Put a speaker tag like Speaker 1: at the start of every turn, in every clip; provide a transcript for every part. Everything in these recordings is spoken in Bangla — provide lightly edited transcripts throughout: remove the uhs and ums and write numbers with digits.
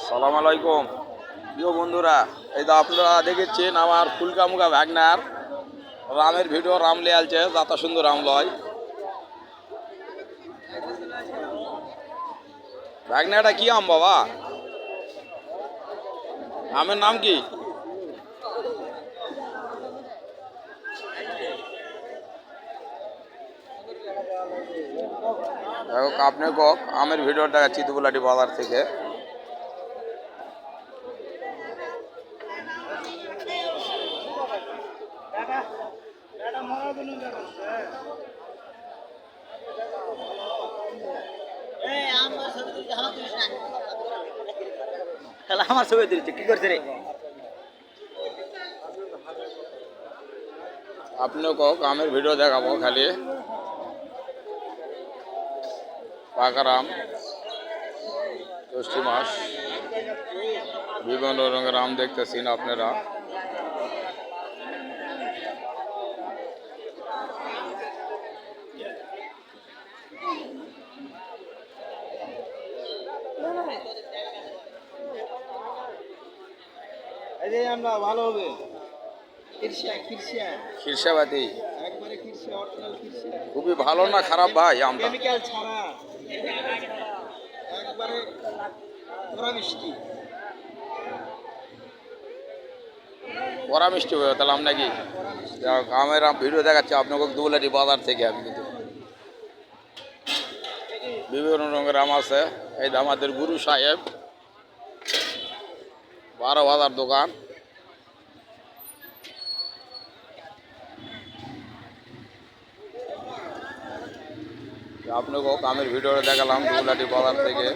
Speaker 1: সালাম আলাইকুম প্রিয় বন্ধুরা, এই তো আপনারা দেখেছেন আমার ফুলকামুখা ভাগনার রামের ভিডিও। রাম লে আলছে যাতা সুন্দর রাম লয়। ভাগনাটা কি আম বাবা? আমের নাম কি? দেখো আপনি কক আমের ভিডিও দেখাচ্ছি দুবলাটি বাজার থেকে।
Speaker 2: আমার ছবি তুলছে কি করছে রে?
Speaker 1: আপনিও কক আমের ভিডিও দেখাবো খালি। পাকারাম, জ্যৈষ্ঠ মাস, বিভিন্ন রঙের আম দেখতেছেন আপনারা।
Speaker 2: আমরা ভালো হবে
Speaker 1: খিরসাবাতি খুবই ভালো না খারাপ ভাই আমটা?
Speaker 2: কেমিক্যাল ছাড়া একবারে পুরা মিষ্টি।
Speaker 1: কড়া মিষ্টি হবে তাহলে আম নাকি? আমের ভিডিও দেখাচ্ছি আপনাকে দুবলাটি বাজার থেকে। আমি কিন্তু বিভিন্ন রঙের আম আছে। এই আমাদের গুরু সাহেব 12 বাজার দোকান। আপনাকে আমের ভিডিও দেখালাম দুবলাটি বাজার থেকে।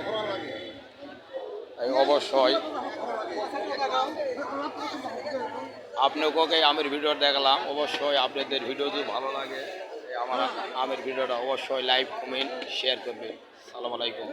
Speaker 1: অবশ্যই আপনাকে আমের ভিডিও দেখালাম। অবশ্যই আপনাদের ভিডিও যদি ভালো লাগে আমার আমের ভিডিওটা অবশ্যই লাইক কমেন্ট শেয়ার করবে। আসসালামু আলাইকুম।